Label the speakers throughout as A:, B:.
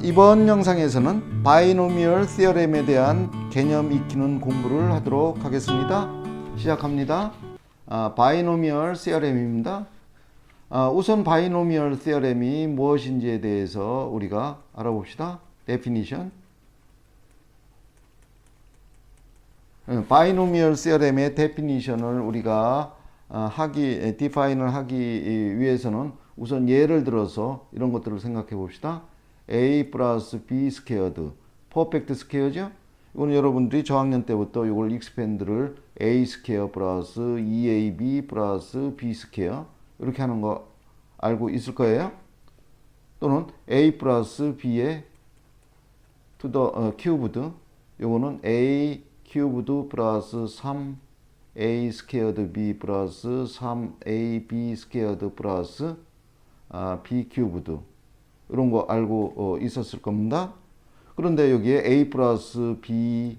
A: 이번 영상에서는 바이노미얼 시어렘에 대한 개념 익히는 공부를 하도록 하겠습니다. 시작합니다. 바이노미얼 시어렘입니다. 우선 바이노미얼 시어렘이 무엇인지에 대해서 우리가 알아봅시다. 데피니션. 바이노미얼 시어렘의 데피니션을 우리가 디파인을 하기 위해서는 우선 예를 들어서 이런 것들을 생각해 봅시다. a 플러스 b 스퀘어드 퍼펙트 스퀘어죠. 이건 여러분들이 저학년 때부터 이걸 익스펜드를 a 스퀘어 플러스 2ab 플러스 b 스퀘어 이렇게 하는 거 알고 있을 거예요. 또는 a 플러스 b의 to the 큐브드, 요거는 a 큐브드 플러스 3a 스퀘어드 b 플러스 3ab 스퀘어드 플러스 b 큐브드, 이런 거 알고 있었을 겁니다. 그런데 여기에 a 플러스 b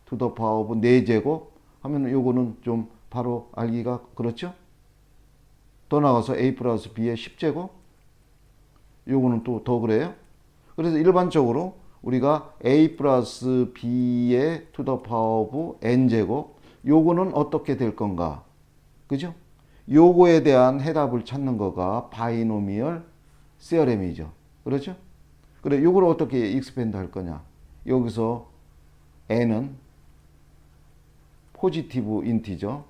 A: to the power of 4제곱 하면 요거는 좀 바로 알기가 그렇죠? 더 나가서 a 플러스 b의 10제곱, 요거는 또 더 그래요. 그래서 일반적으로 우리가 a 플러스 b의 to the power of n제곱, 요거는 어떻게 될 건가? 그죠? 요거에 대한 해답을 찾는 거가 바이노미얼 시어렘이죠. 그렇죠? 그래, 요걸 어떻게 익스펜드 할 거냐? 여기서 n은 포지티브 인티저,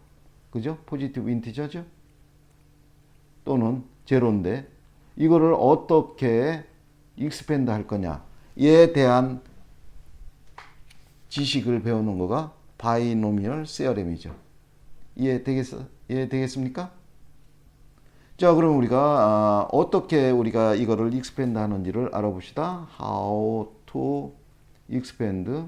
A: 그죠? 포지티브 인티저죠? 또는 제로인데 이거를 어떻게 익스펜드 할 거냐에 대한 지식을 배우는 거가 바이노미얼 시어렘이죠. 이해되겠습니까? 자, 그럼 우리가 어떻게 우리가 이거를 expand 하는지를 알아봅시다. How to expand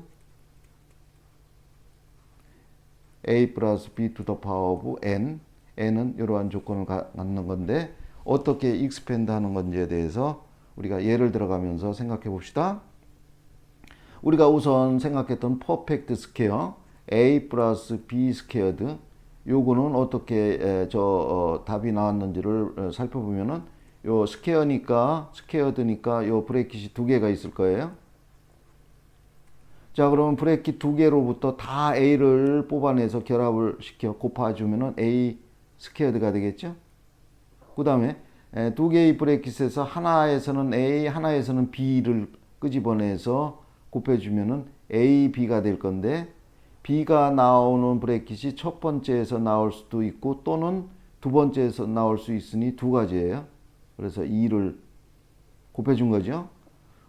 A: a 플러스 b to the power of n. n은 이러한 조건을 갖는 건데 어떻게 expand 하는 건지에 대해서 우리가 예를 들어가면서 생각해 봅시다. 우리가 우선 생각했던 퍼펙트 스퀘어 a 플러스 b 스퀘어드, 요거는 어떻게 답이 나왔는지를 살펴보면은 요 스퀘어드니까 요 브래킷이 2개가 있을 거예요. 자, 그러면 브래킷 2개로부터 다 a를 뽑아내서 결합을 시켜 곱해주면은 a 스퀘어드가 되겠죠. 그 다음에 2개의 브래킷에서 하나에서는 a, 하나에서는 b를 끄집어내서 곱해주면은 a, b가 될 건데, b가 나오는 브래킷이 첫 번째에서 나올 수도 있고 또는 두 번째에서 나올 수 있으니 두 가지예요. 그래서 2를 곱해준 거죠.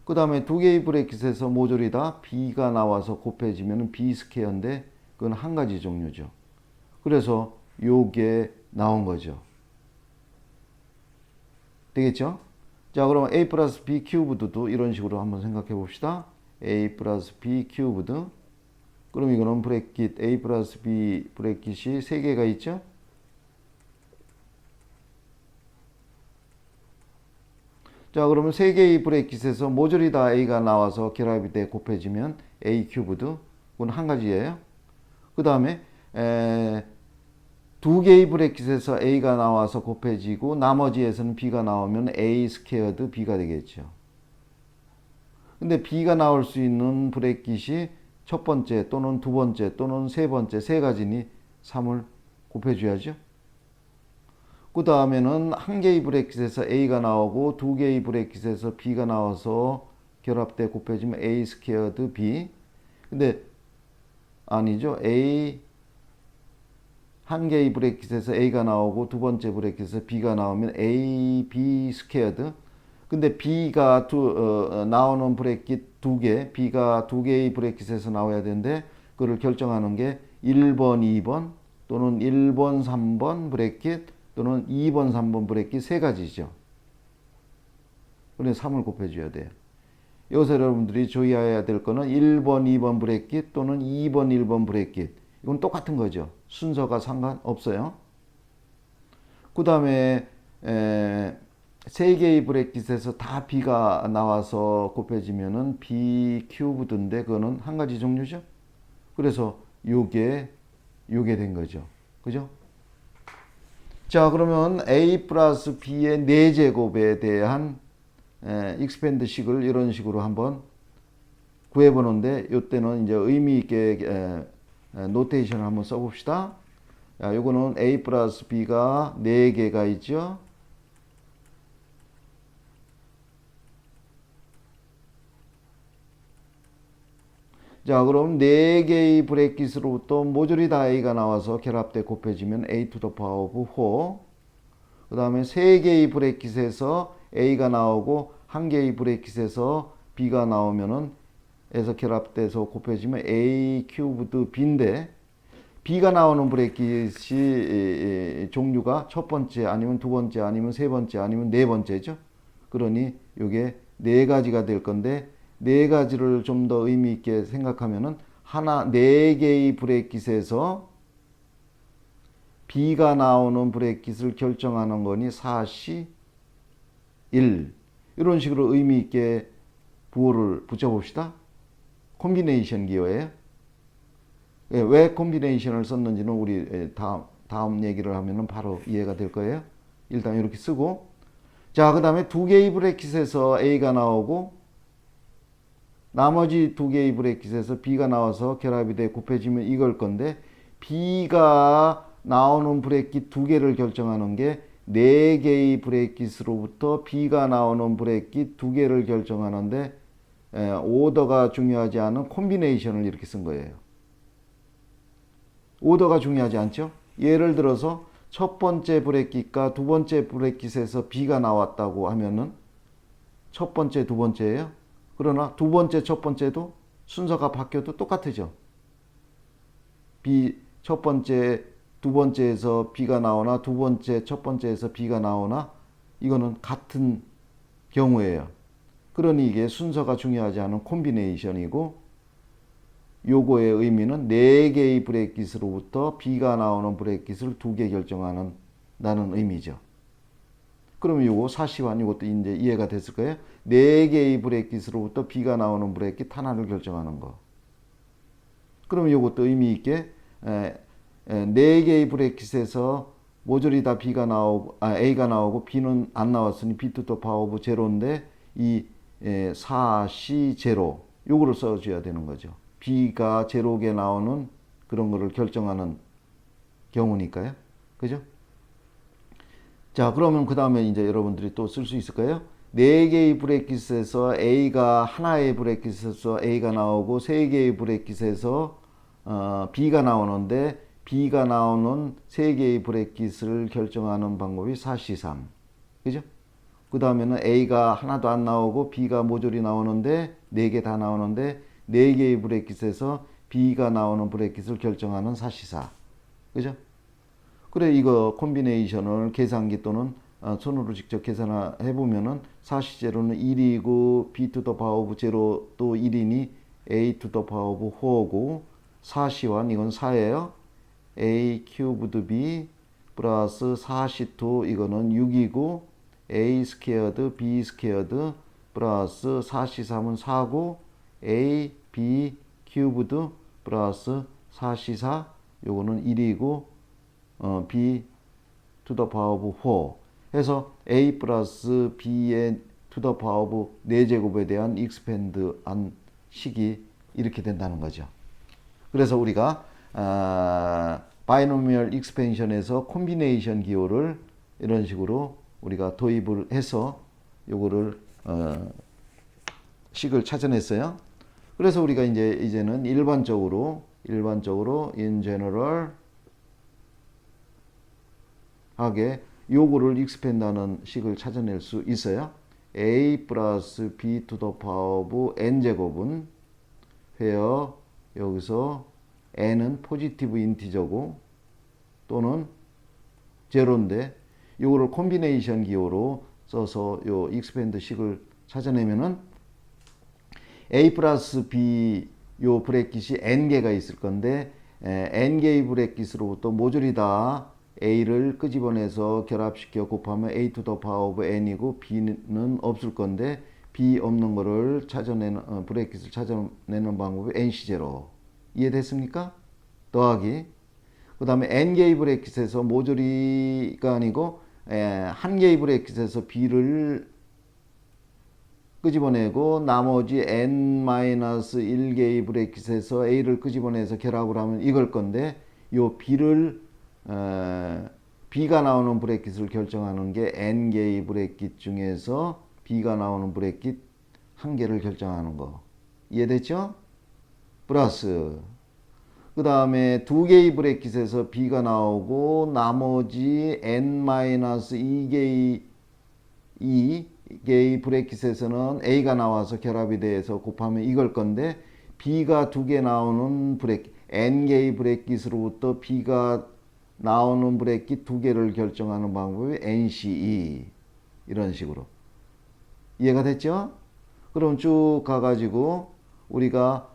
A: 그 다음에 두 개의 브래킷에서 모조리 다 b가 나와서 곱해지면 b 스퀘어인데 그건 한 가지 종류죠. 그래서 요게 나온 거죠. 되겠죠? 자, 그러면 a 플러스 b 큐브드도 이런 식으로 한번 생각해 봅시다. a 플러스 b 큐브드, 그럼 이거는 브래킷 a 플러스 b 브래킷이 3개가 있죠. 자, 그러면 3개의 브래킷에서 모조리 다 a가 나와서 결합이 돼 곱해지면 a 큐브드, 그건 한 가지예요. 그 다음에 2개의 브래킷에서 a가 나와서 곱해지고 나머지에서는 b가 나오면 a 스퀘어드 b가 되겠죠. 근데 b가 나올 수 있는 브래킷이 첫 번째 또는 두 번째 또는 세 번째, 세 가지니 3을 곱해줘야죠. 그 다음에는 한 개의 브래킷에서 a가 나오고 두 개의 브래킷에서 b가 나와서 결합돼 곱해지면 a 스퀘어드 b. 근데 아니죠. 한 개의 브래킷에서 a가 나오고 두 번째 브래킷에서 b가 나오면 a, b 스퀘어드. 근데 b가 나오는 브래킷 2개, b가 2개의 브래킷에서 나와야 되는데 그걸 결정하는 게 1번, 2번 또는 1번, 3번 브래킷 또는 2번, 3번 브래킷 세 가지죠. 그래서 3을 곱해줘야 돼요. 여기서 여러분들이 주의해야 될 거는 1번, 2번 브래킷 또는 2번, 1번 브래킷. 이건 똑같은 거죠. 순서가 상관없어요. 그 다음에 3개의 브래킷에서 다 b가 나와서 곱해지면은 b 큐브드인데 그거는 한 가지 종류죠. 그래서 요게 된 거죠. 그죠? 자, 그러면 a 플러스 b의 4제곱에 대한 익스펜드식을 이런 식으로 한번 구해보는데 이때는 이제 의미 있게 노테이션을 한번 써봅시다. 자, 요거는 A 플러스 B가 4개가 있죠. 자, 그럼 4개의 브래킷으로부터 모조리 다 A가 나와서 결합돼 곱해지면 A to the power of 4. 그 다음에 3개의 브래킷에서 A가 나오고 1개의 브래킷에서 B가 나오면은 에서 결합돼서 곱해지면 A 큐브드 B인데 B가 나오는 브래킷이 종류가 첫 번째 아니면 두 번째 아니면 세 번째 아니면 네 번째죠. 그러니 이게 네 가지가 될 건데 네 가지를 좀 더 의미 있게 생각하면은 네 개의 브래킷에서 B가 나오는 브래킷을 결정하는 거니 4C 1 이런 식으로 의미 있게 부호를 붙여봅시다. 콤비네이션 기호예요. 왜 콤비네이션을 썼는지는 우리 다음 얘기를 하면은 바로 이해가 될 거예요. 일단 이렇게 쓰고 자, 그 다음에 두 개의 브래킷에서 A가 나오고 나머지 두 개의 브래킷에서 B가 나와서 결합이 돼 곱해지면 이걸 건데 B가 나오는 브래킷 두 개를 결정하는 게 네 개의 브래킷으로부터 B가 나오는 브래킷 두 개를 결정하는데 오더가 중요하지 않은 콤비네이션을 이렇게 쓴 거예요. 오더가 중요하지 않죠? 예를 들어서 첫 번째 브래킷과 두 번째 브래킷에서 B가 나왔다고 하면은 첫 번째, 두 번째예요. 그러나 두 번째, 첫 번째도 순서가 바뀌어도 똑같으죠. 첫 번째, 두 번째에서 B가 나오나 두 번째, 첫 번째에서 B가 나오나 이거는 같은 경우예요. 그러니 이게 순서가 중요하지 않은 콤비네이션이고 요거의 의미는 4개의 브래킷으로부터 B가 나오는 브래킷을 2개 결정하는 다는 의미죠. 그러면 요거 사시환 이것도 이제 이해가 됐을 거예요. 4개의 브래킷으로부터 B가 나오는 브래킷 하나를 결정하는 거. 그러면 요것도 의미 있게 4개의 브래킷에서 모조리 다 A가 나오고 B는 안 나왔으니 B to the power of 제로인데 이 4C 제로 요거를 써줘야 되는 거죠. B가 제로게 나오는 그런 거를 결정하는 경우니까요. 그죠? 자, 그러면 그 다음에 이제 여러분들이 또 쓸 수 있을 거예요. 4개의 브래킷에서 A가 하나의 브래킷에서 A가 나오고 3개의 브래킷에서 B가 나오는데 B가 나오는 3개의 브래킷을 결정하는 방법이 4C3. 그죠? 그 다음에는 A가 하나도 안 나오고 B가 모조리 나오는데 4개 다 나오는데 4개의 브래킷에서 B가 나오는 브래킷을 결정하는 4C4. 그죠? 그래 이거 콤비네이션을 계산기 또는 손으로 직접 계산해 보면은 4C0는 1이고 B to the power of 0 또 1이니 A to the power of 4고 4C1 이건 4예요. A cubed B 플러스 4C2 이거는 6이고 A 스퀘어드 B 스퀘어드 플러스 4C3은 4고 A B 큐브드 플러스 4C4 요거는 1이고 B to the power of 4 해서 A 플러스 B의 to the power of 4제곱에 대한 익스펜드 한 식이 이렇게 된다는 거죠. 그래서 우리가 바이노미얼 익스펜션에서 콤비네이션 기호를 이런 식으로 우리가 도입을 해서 요거를 식을 찾아냈어요. 그래서 우리가 이제는 일반적으로 in general 하게 요거를 익스펜드하는 식을 찾아낼 수 있어요. A 플러스 B to the power of n 제곱은 where 여기서 n은 포지티브 인티저고 또는 제로인데 요거를 콤비네이션 기호로 써서 요 익스펜드 식을 찾아내면은 A 플러스 B 요 브래킷이 n개가 있을 건데 n개의 브래킷으로부터 모조리 다 A를 끄집어내서 결합시켜 곱하면 A to the power of n이고 B는 없을 건데 B 없는 거를 찾아내는 브래킷을 찾아내는 방법이 NC0 이해됐습니까? 더하기 그 다음에 n개의 브래킷에서 모조리가 아니고 한 개의 브래킷에서 B를 끄집어내고 나머지 n-1개의 브래킷에서 a를 끄집어내서 결합을 하면 이걸 건데 요 b를 b가 나오는 브래킷을 결정하는 게 n개의 브래킷 중에서 b가 나오는 브래킷 한 개를 결정하는 거. 이해됐죠? 플러스 그 다음에 두 개의 브래킷에서 b가 나오고 나머지 n-2개의 브래킷에서는 a가 나와서 결합이 돼서 곱하면 이걸 건데 b가 두 개 나오는 브래킷 n개의 브래킷으로부터 b가 나오는 브래킷 두 개를 결정하는 방법이 NCE 이런 식으로 이해가 됐죠? 그럼 쭉 가가지고 우리가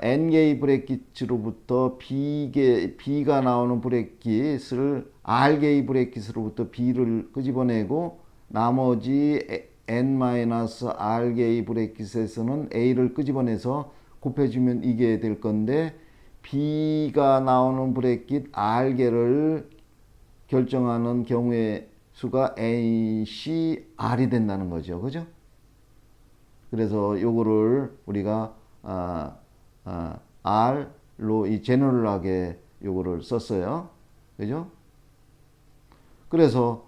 A: n개의 브래킷으로부터 b가 나오는 브래킷을 r개의 브래킷으로부터 b를 끄집어내고 나머지 n-r개의 브래킷에서는 a를 끄집어내서 곱해주면 이게 될 건데 b가 나오는 브래킷 r개를 결정하는 경우의 수가 NCR이 된다는 거죠. 그죠? 그래서 요거를 우리가 R로 이 제너럴하게 요거를 썼어요. 그죠? 그래서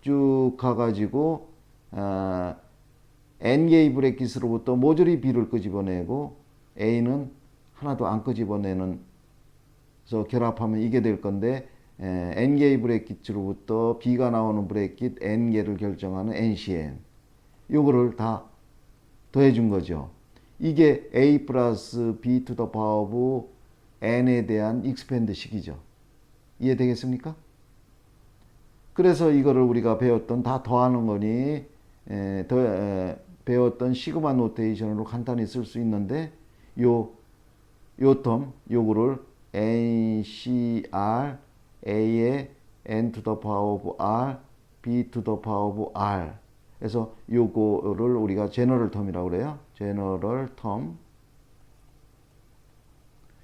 A: 쭉 가가지고 n개의 브래킷으로부터 모조리 b를 끄집어내고 a는 하나도 안 끄집어내는 그래서 결합하면 이게 될 건데 n개의 브래킷으로부터 b가 나오는 브래킷 n개를 결정하는 NCN 요거를 다 더해 준 거죠. 이게 a 플러스 b to the power of n에 대한 익스펜드 식이죠. 이해되겠습니까? 그래서 이거를 우리가 배웠던 다 더하는 거니 배웠던 시그마 노테이션으로 간단히 쓸 수 있는데 요 텀 요거를 NCR A의 N to the power of R B to the power of R 그래서 요거를 우리가 제너럴 텀이라고 그래요. 제너럴 텀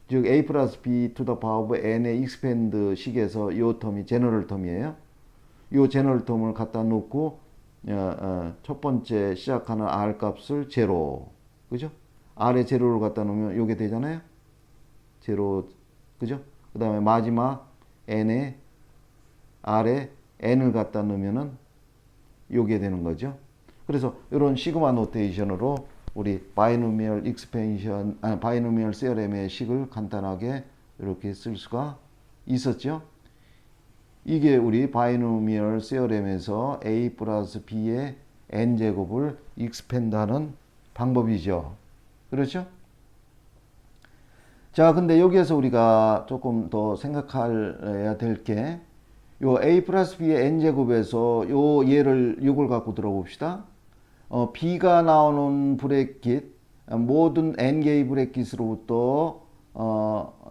A: 즉 A 플러스 B to the power of N의 익스펜드 식에서 요 텀이 제너럴 텀이에요. 요 제너럴 텀을 갖다 놓고 첫 번째 시작하는 R 값을 제로 그죠? R에 제로를 갖다 놓으면 요게 되잖아요. 제로 그죠? 그 다음에 마지막 n에 R에 n을 갖다 넣으면은 요게 되는 거죠. 그래서 이런 시그마 노테이션으로 우리 바이노미얼 익스펜션 바이노미얼 세어렘의 식을 간단하게 이렇게 쓸 수가 있었죠. 이게 우리 바이노미얼 세어렘에서 a 플러스 b의 n제곱을 익스펜드하는 방법이죠. 그렇죠? 자, 근데 여기에서 우리가 조금 더 생각해야 될 게 요 a 플러스 b의 n제곱에서 요 예를 요걸 갖고 들어봅시다. b가 나오는 브래킷 모든 n개의 브래킷으로부터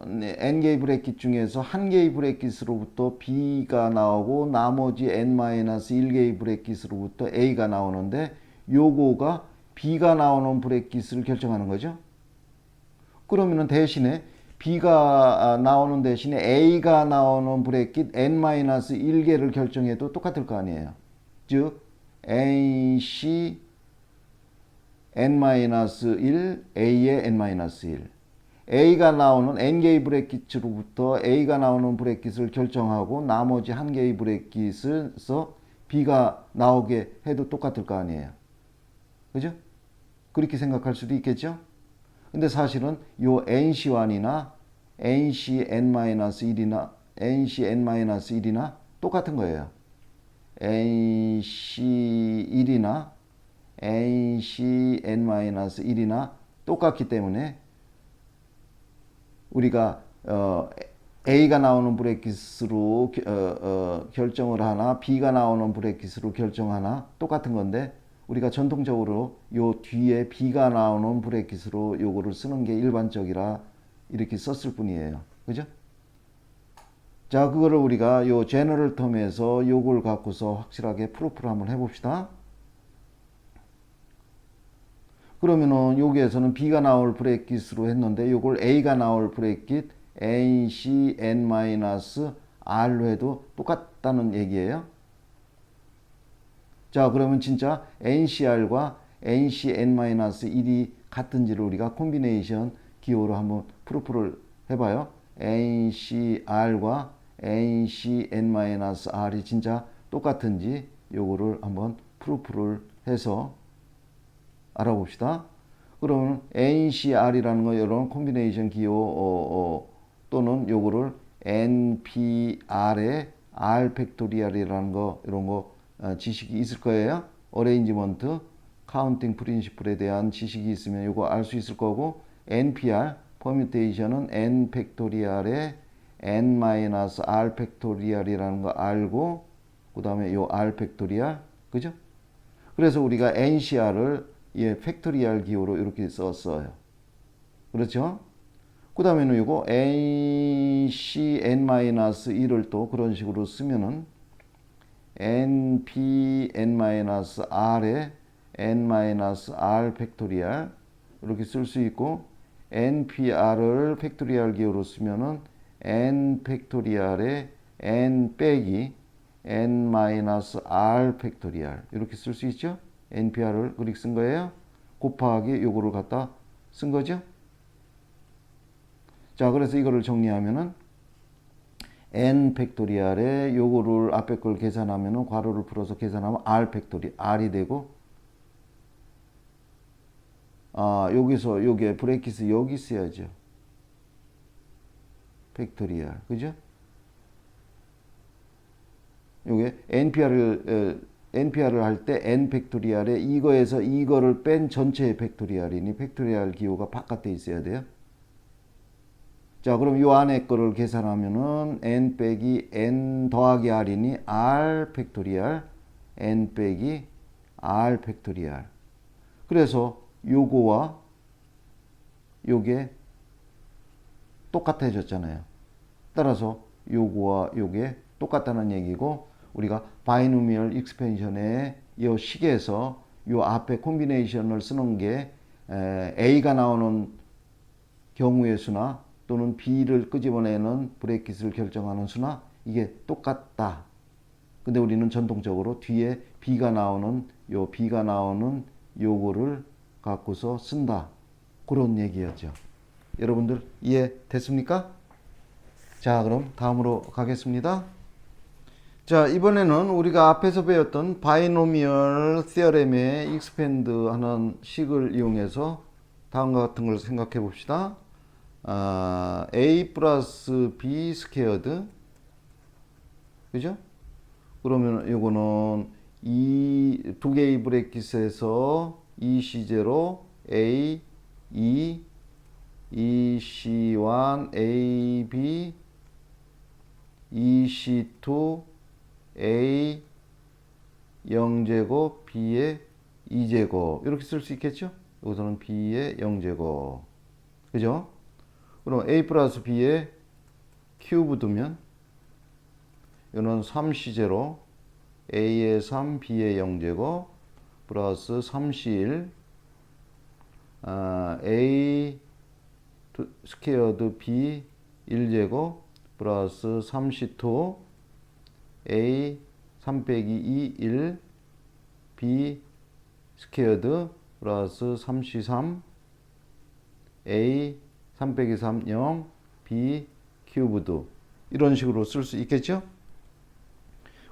A: n개의 브래킷 중에서 한 개의 브래킷으로부터 b가 나오고 나머지 n-1개의 브래킷으로부터 a가 나오는데 요거가 b가 나오는 브래킷을 결정하는 거죠. 그러면은 대신에 b가 나오는 대신에 a가 나오는 브래킷 n-1개를 결정해도 똑같을 거 아니에요. 즉 nc n-1 a의 n-1 a가 나오는 n개의 브래킷으로부터 a가 나오는 브래킷을 결정하고 나머지 한 개의 브래킷에서 b가 나오게 해도 똑같을 거 아니에요. 그죠? 그렇게 생각할 수도 있겠죠? 근데 사실은 요 NC1이나 NCN-1이나 NCN-1이나 똑같은 거예요. NC1이나 NCN-1이나 똑같기 때문에 우리가 A가 나오는 브래킷으로 결정을 하나 B가 나오는 브래킷으로 결정하나 똑같은 건데 우리가 전통적으로 요 뒤에 B가 나오는 브래킷으로 요거를 쓰는 게 일반적이라 이렇게 썼을 뿐이에요. 그죠? 자, 그거를 우리가 요 제너럴 텀에서 요걸 갖고서 확실하게 프로프를 한번 해봅시다. 그러면은 여기에서는 B가 나올 브래킷으로 했는데 요걸 A가 나올 브래킷 NCN-R로 해도 똑같다는 얘기예요. 자, 그러면 진짜 NCR과 NC-n-1이 같은지를 우리가 콤비네이션 기호로 한번 프루프를 해봐요. NCR과 NCn-R이 진짜 똑같은지 요거를 한번 프루프를 해서 알아봅시다. 그러면 NCR이라는 거 이런 콤비네이션 기호 또는 요거를 NPR의 R 팩토리얼이라는 거 이런 거 지식이 있을 거예요. 어레인지먼트, 카운팅 프린시플에 대한 지식이 있으면 요거 알 수 있을 거고 NPR 퍼뮤테이션은 N 팩토리얼의 N-R 팩토리얼이라는 거 알고 그 다음에 요 R 팩토리얼 그죠? 그래서 우리가 NCR을 예, 팩토리얼 기호로 이렇게 썼어요. 그렇죠? 그 다음에는 이거 NCn-1을 또 그런 식으로 쓰면은 NPn-R의 n-R 팩토리얼 이렇게 쓸 수 있고 NPR을 팩토리얼 기호로 쓰면은 n 팩토리얼의 n 빼기 n-R 팩토리얼 이렇게 쓸 수 있죠? NPR을 그렇게 쓴 거예요. 곱하기 요거를 갖다 쓴 거죠. 자, 그래서 이거를 정리하면은 n 팩토리얼에 요거를 앞에 걸 계산하면은 괄호를 풀어서 계산하면 r 팩토리 r이 되고 여기서 요게 브레이키스 여기 써야죠. 팩토리얼 그죠? 요게 NPR을 할 때 n 팩토리얼에 이거에서 이거를 뺀 전체의 팩토리얼이니 팩토리얼 기호가 바깥에 있어야 돼요. 자, 그럼 요 안에 거를 계산하면은 n 빼기 n 더하기 r이니 r 팩토리얼 n 빼기 r 팩토리얼. 그래서 요거와 요게 똑같아졌잖아요. 따라서 요거와 요게 똑같다는 얘기고 우리가 바이노미얼 익스펜션의 이 식에서 요 앞에 콤비네이션을 쓰는 게 A가 나오는 경우의 수나 또는 B를 끄집어내는 브레이킷을 결정하는 수나 이게 똑같다. 근데 우리는 전통적으로 뒤에 B가 나오는 요거를 갖고서 쓴다. 그런 얘기였죠. 여러분들 이해됐습니까? 자, 그럼 다음으로 가겠습니다. 자, 이번에는 우리가 앞에서 배웠던 바이노미얼 시어렘의 익스펜드 하는 식을 이용해서 다음과 같은 걸 생각해 봅시다. A 플러스 B 스퀘어드 그죠? 그러면 요거는 이 두 개의 브레이킷에서 EC0 A, E, EC1 AB, EC2 A 0제곱 B의 2제곱 이렇게 쓸 수 있겠죠? 여기서는 B의 0제곱 그죠? 그럼 A 플러스 B의 큐브 두면 이거는 3C0 A의 3 B의 0제곱 플러스 3C1 A 스퀘어드 B 1제곱 플러스 3C2 A 3 빼기 2 1 B 스퀘어드 플러스 3C3 A 3 빼기 3 0 B 큐브드 이런 식으로 쓸 수 있겠죠?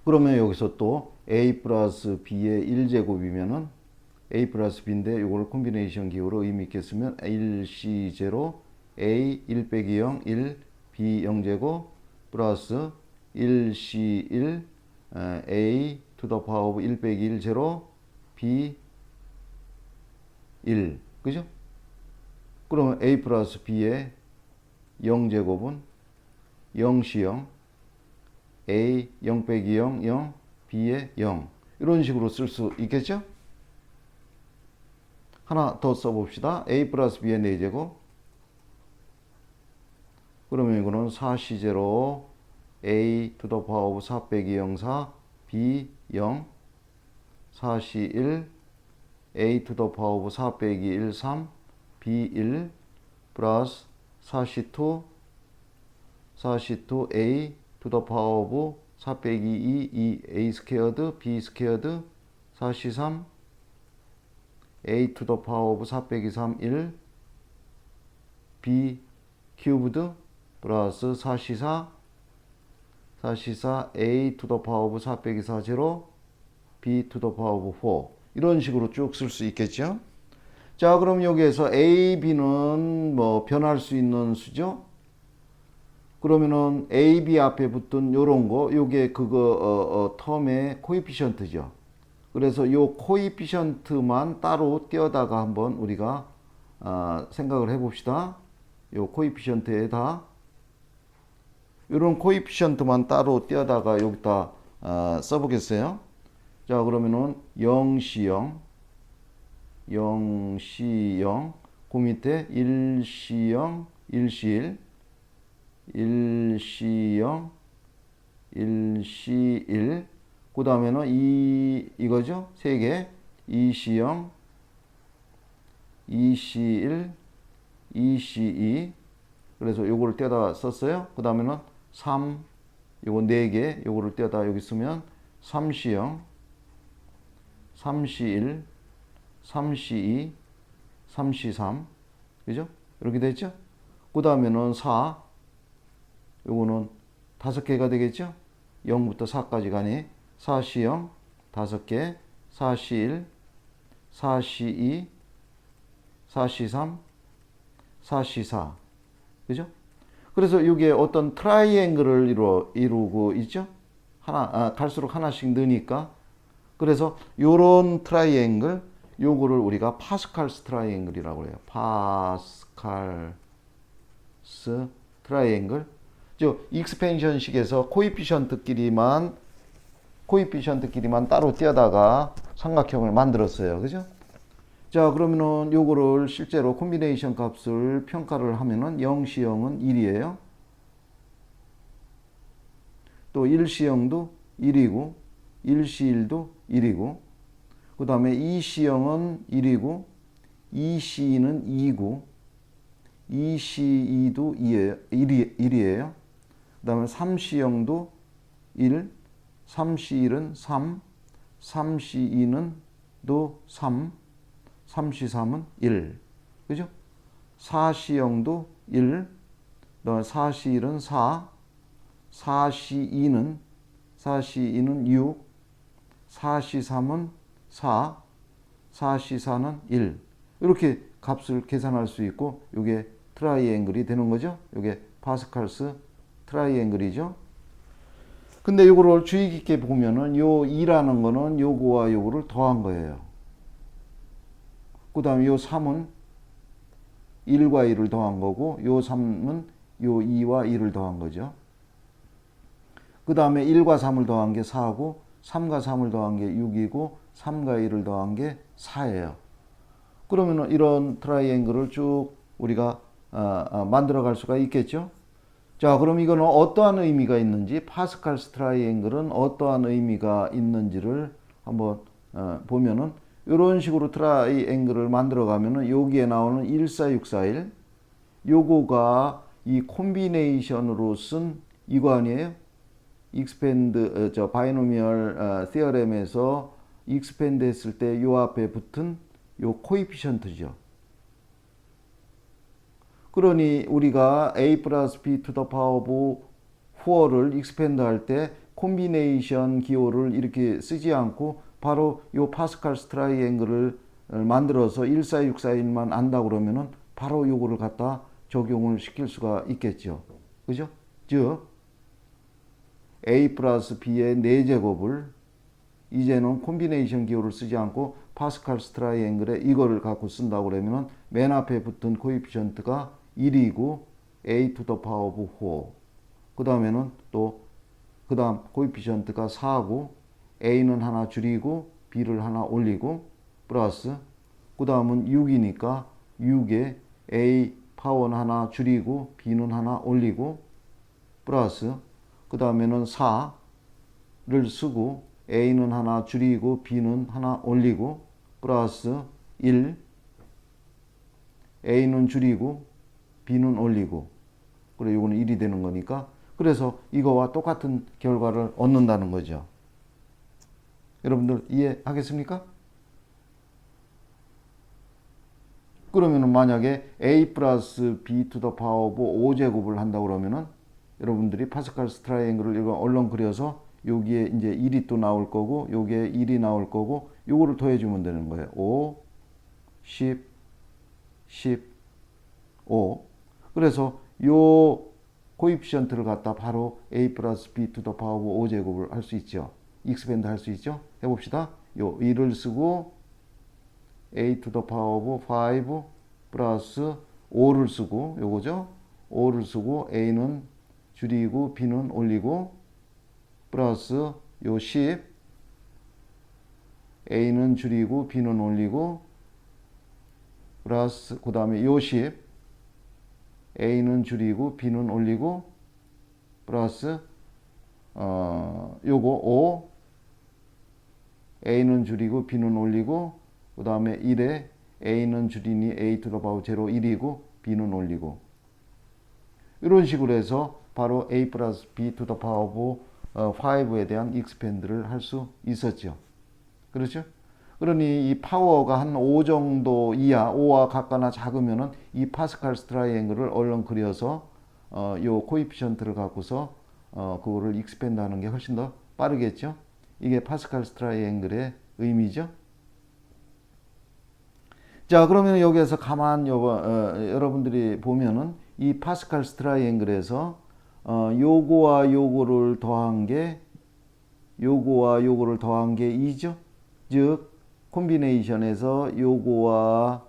A: 그러면 여기서 또 A 플러스 B의 1제곱이면은 A 플러스 B인데 이걸 콤비네이션 기호로 의미 있게 쓰면 1C0 A 1 빼기 0 1 B 0제곱 플러스 1C1 A to the power of 1 빼기 1 제로 B 1 그죠? 그러면 A 플러스 B의 0제곱은 0C0 A 0 빼기 0 0 B의 0 이런 식으로 쓸 수 있겠죠? 하나 더 써봅시다. A 플러스 B의 4제곱 그러면 이거는 4C0 A to the power of 4 빼기 0 4 B 0 4C1 A to the power of 4 빼기 1 3 B 1 플러스 4C2 A to the power of 4 빼기 2 A 스퀘어드 B 스퀘어드 4C3 a to the power of 4 빼기 3 1 b 큐브드 플러스 4c4 a to the power of 4 빼기 4 0 b to the power of 4 이런 식으로 쭉 쓸 수 있겠죠. 자, 그럼 여기에서 a, b는 뭐 변할 수 있는 수죠. 그러면은 a, b 앞에 붙은 요런 거 요게 그거 텀의 코에피션트죠. 그래서 요 코에피션트만 따로 떼어다가 한번 우리가 생각을 해 봅시다. 요 코에피션트에다 요런 코에피션트만 따로 떼어다가 여기다 써보겠어요. 자, 그러면은 0C0 0C0 그 밑에 1C0 1C1 1C0 1C1 그 다음에는 이거죠. 3개 2C0 2C1 2C2 그래서 요거를 떼다 썼어요. 그 다음에는 3 요거 4개 요거를 떼다 여기 쓰면 3C0 3C1 3C2 3C3 그죠? 이렇게 됐죠? 그 다음에는 4 요거는 5개가 되겠죠? 0부터 4까지 가니 4C0 5개 4C1 4C2 4C3 4C4 그죠? 그래서 이게 어떤 트라이앵글을 이루고 있죠? 갈수록 하나씩 느니까 그래서 요런 트라이앵글 요거를 우리가 파스칼스 트라이앵글이라고 해요. 파스칼스 트라이앵글. 저 익스펜션식에서 코에피션트끼리만 따로 떼어다가 삼각형을 만들었어요. 그죠? 자, 그러면은 요거를 실제로 콤비네이션 값을 평가를 하면은 0C0은 1이에요. 또 1C0도 1이고 1C1도 1이고 그 다음에 2C0은 1이고 2C2는 2이고 2C2도 1이에요. 그 다음에 3C0도 1 3C1은 3 3C2는 또 3 3C3은 1 그죠? 4C0도 1 그다음에 4C1은 4 4C2는 6 4C3은 4 4C4는 1 이렇게 값을 계산할 수 있고 이게 트라이앵글이 되는 거죠. 이게 파스칼스 트라이앵글이죠. 근데 이거를 주의 깊게 보면은 요 2라는 거는 요거와 요거를 더한 거예요. 그 다음에 요 3은 1과 2를 더한 거고 요 3은 요 2와 2를 더한 거죠. 그 다음에 1과 3을 더한 게 4고 3과 3을 더한 게 6이고 3과 2를 더한 게 4예요. 그러면은 이런 트라이앵글을 쭉 우리가 만들어 갈 수가 있겠죠. 자, 그럼 이거는 어떠한 의미가 있는지 파스칼스 트라이앵글은 어떠한 의미가 있는지를 한번 보면은 이런 식으로 트라이앵글을 만들어 가면은 여기에 나오는 14641 요거가 이 콤비네이션으로 쓴 이거 아니에요? 익스펜드 바이노미얼 시어렘에서 익스펜드 했을 때 요 앞에 붙은 요 코에피션트죠. 그러니 우리가 a 플러스 b to the power of 4를 익스펜드 할 때 콤비네이션 기호를 이렇게 쓰지 않고 바로 요 파스칼스 트라이앵글을 만들어서 14641만 안다 그러면은 바로 요거를 갖다 적용을 시킬 수가 있겠죠. 그죠? 즉 a 플러스 b의 4제곱을 이제는 콤비네이션 기호를 쓰지 않고 파스칼스 트라이앵글에 이거를 갖고 쓴다고 그러면은 맨 앞에 붙은 코에피션트가 1이고 a to the power of 4. 그 다음에는 또 그 다음 코에피션트가 4고 a는 하나 줄이고 b를 하나 올리고 플러스 그 다음은 6이니까 6에 a 파워는 하나 줄이고 b는 하나 올리고 플러스 그 다음에는 4를 쓰고 a는 하나 줄이고 b는 하나 올리고 플러스 1 a는 줄이고 b는 올리고 그래 요거는 1이 되는 거니까 그래서 이거와 똑같은 결과를 얻는다는 거죠. 여러분들 이해하겠습니까? 그러면은 만약에 a 플러스 b to the power of 5제곱을 한다 그러면은 여러분들이 파스칼스 트라이앵글을 이거 얼른 그려서 여기에 이제 1이 또 나올 거고 여기에 1이 나올 거고 요거를 더해주면 되는 거예요. 5, 10, 15. 그래서 요 코이피션트를 갖다 바로 a 플러스 b to the power of 5제곱을 할 수 있죠. 익스펜드 할 수 있죠. 해봅시다. 요 1을 쓰고 a to the power of 5 플러스 5를 쓰고 요거죠. 5를 쓰고 a는 줄이고 b는 올리고 플러스 요 10 a는 줄이고 b는 올리고 플러스 그 다음에 요 10 a는 줄이고 b는 올리고 플러스 요거 5 a는 줄이고 b는 올리고 그 다음에 1에 a는 줄이니 a to the power 0 1이고 b는 올리고 이런 식으로 해서 바로 a 플러스 b to the power of 5에 대한 익스펜드를 할 수 있었죠. 그렇죠? 그러니 이 파워가 한 5 정도 이하, 5와 같거나 작으면은 이 파스칼스 트라이앵글을 얼른 그려서 요 코이피션트를 갖고서 그거를 익스펜드 하는 게 훨씬 더 빠르겠죠? 이게 파스칼스 트라이앵글의 의미죠. 자, 그러면 여기에서 가만 여러분들이 보면은 이 파스칼스 트라이앵글에서 요거와 요거를 더한 게 요거와 요거를 더한 게 2죠. 즉 콤비네이션에서 요거와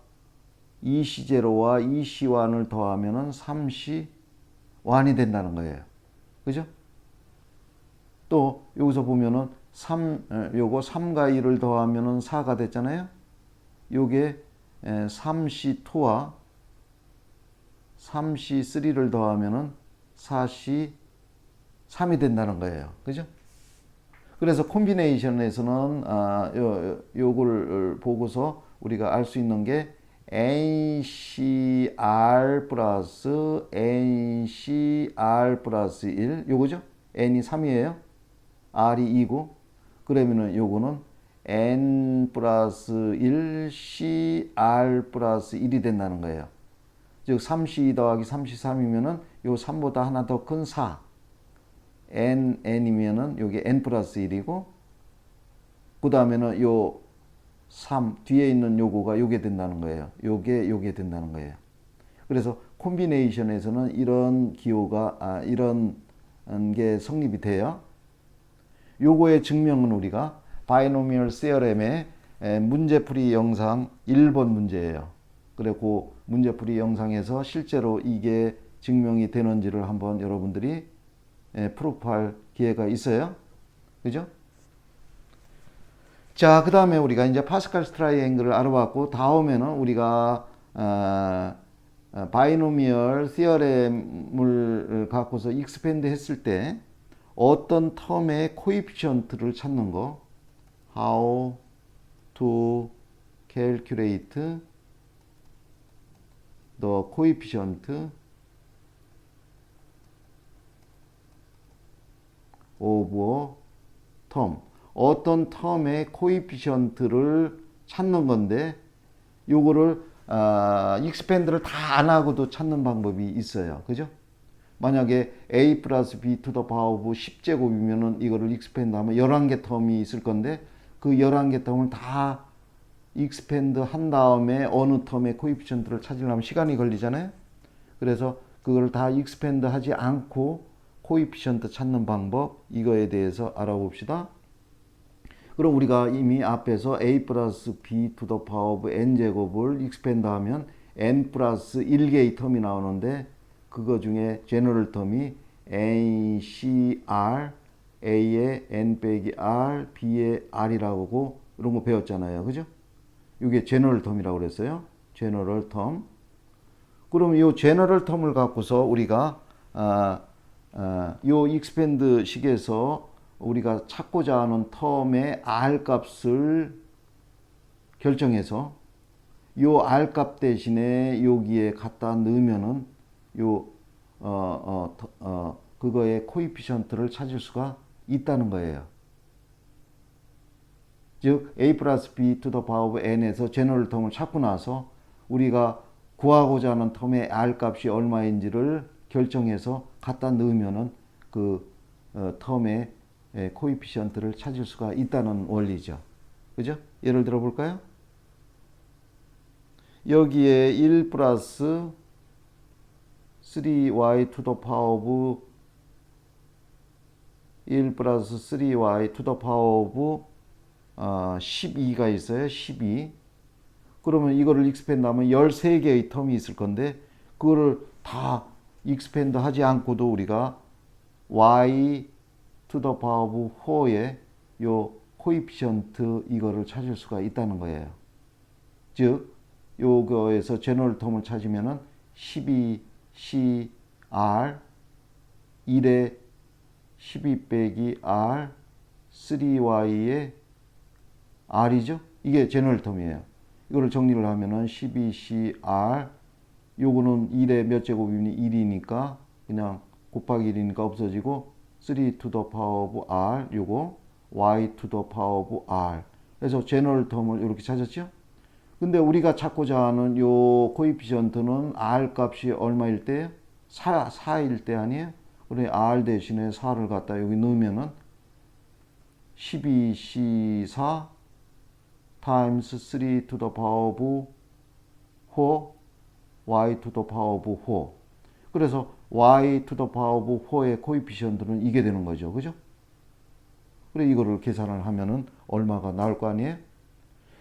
A: 2C0와 2C1을 더하면은 3C1이 된다는 거예요. 그죠? 또 여기서 보면은 요거 3과 2를 더하면은 4가 됐잖아요. 요게 3C2와 3C3를 더하면은 4C3이 된다는 거예요. 그죠? 그래서 콤비네이션에서는 요거를 보고서 우리가 알 수 있는 게 NCR 플러스 NCR 플러스 1 요거죠? N이 3이에요. R이 2고 그러면은 요거는 N 플러스 1 CR 플러스 1이 된다는 거예요. 즉 3C 더하기 3C3이면은 요 3보다 하나 더 큰 4 n이면은 요게 n 플러스 1이고 그 다음에는 요 3 뒤에 있는 요거가 요게 된다는 거예요. 요게 된다는 거예요. 그래서 콤비네이션에서는 이런 기호가 이런 게 성립이 돼요. 요거의 증명은 우리가 바이노미얼 세어렘의 문제풀이 영상 1번 문제예요. 그래 그 문제풀이 영상에서 실제로 이게 증명이 되는지를 한번 여러분들이 프로프할 기회가 있어요. 그죠? 자, 그 다음에 우리가 이제 파스칼스 트라이앵글을 알아봤고, 다음에는 우리가, 바이노미얼 시어렘을 갖고서 익스펜드 했을 때 어떤 텀의 코이피션트를 찾는 거, how to calculate the coefficient of a term. 어떤 텀의 코이피션트를 찾는 건데 요거를 익스펜드를 다 안 하고도 찾는 방법이 있어요. 그죠? 만약에 a 플러스 b to the power of 10제곱이면은 이거를 익스펜드 하면 11개 텀이 있을 건데 그 11개 텀을 다 익스펜드 한 다음에 어느 텀의 코이피션트를 찾으려면 시간이 걸리잖아요. 그래서 그걸 다 익스펜드 하지 않고 코이피션트 찾는 방법 이거에 대해서 알아봅시다. 그럼 우리가 이미 앞에서 a 플러스 b to the power of n제곱을 익스펜드 하면 n 플러스 1개의 텀이 나오는데 그거 중에 제너럴 텀이 NCR, A의 N 빼기 R, B의 R이라고 이런 거 배웠잖아요. 그죠? 이게 제너럴 텀이라고 그랬어요. 제너럴 텀. 그럼 이 제너럴 텀을 갖고서 우리가 요 익스펜드 식에서 우리가 찾고자 하는 텀의 R 값을 결정해서 요 R 값 대신에 여기에 갖다 넣으면은 요 그거의 코이피션트를 찾을 수가 있다는 거예요. 즉 a 플러스 b to the power of n에서 제너럴 텀을 찾고 나서 우리가 구하고자 하는 텀의 R 값이 얼마인지를 결정해서 갖다 넣으면은 그 텀의 코이피션트를 찾을 수가 있다는 원리죠. 그죠? 예를 들어 볼까요? 여기에 1 플러스 3y to the power of 1 플러스 3y to the power of 12가 있어요. 12. 그러면 이거를 익스펜드 하면 13개의 텀이 있을 건데 그거를 다 익스펜드 하지 않고도 우리가 y to the power of 4의 요 코이피션트 이거를 찾을 수가 있다는 거예요. 즉 요거에서 제너럴 텀을 찾으면은 12cr 1에 12 빼기 r 3y의 r이죠. 이게 제너럴 텀이에요. 이거를 정리를 하면은 12cr 요거는 1의 몇 제곱이니 1이니까 그냥 곱하기 1이니까 없어지고 3 to the power of r 요거 y to the power of r 그래서 제너럴 텀을 이렇게 찾았죠. 근데 우리가 찾고자 하는 요 코이피션트는 r 값이 얼마일 때요? 4일 때 아니에요? 그래 r 대신에 4를 갖다 여기 넣으면은 12c4 times 3 to the power of 4 y to the power of 4 그래서 y to the power of 4의 코이피션트는 이게 되는 거죠. 그죠? 그래 이거를 계산을 하면은 얼마가 나올 거 아니에요?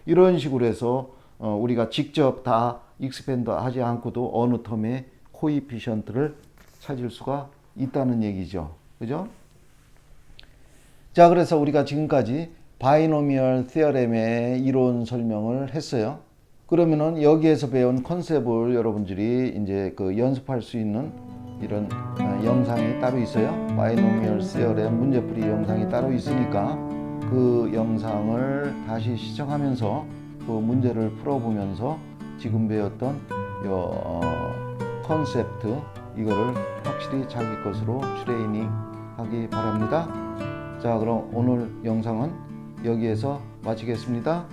A: 이런 식으로 해서 우리가 직접 다 익스펜드 하지 않고도 어느 텀의 코이피션트를 찾을 수가 있다는 얘기죠. 그죠? 자, 그래서 우리가 지금까지 바이노미얼 시어렘의 이론 설명을 했어요. 그러면은 여기에서 배운 컨셉을 여러분들이 이제 그 연습할 수 있는 이런 영상이 따로 있어요. 바이노미얼 시어렘 문제풀이 영상이 따로 있으니까 그 영상을 다시 시청하면서 그 문제를 풀어보면서 지금 배웠던 컨셉트 이거를 확실히 자기 것으로 트레이닝 하기 바랍니다. 자, 그럼 오늘 영상은 여기에서 마치겠습니다.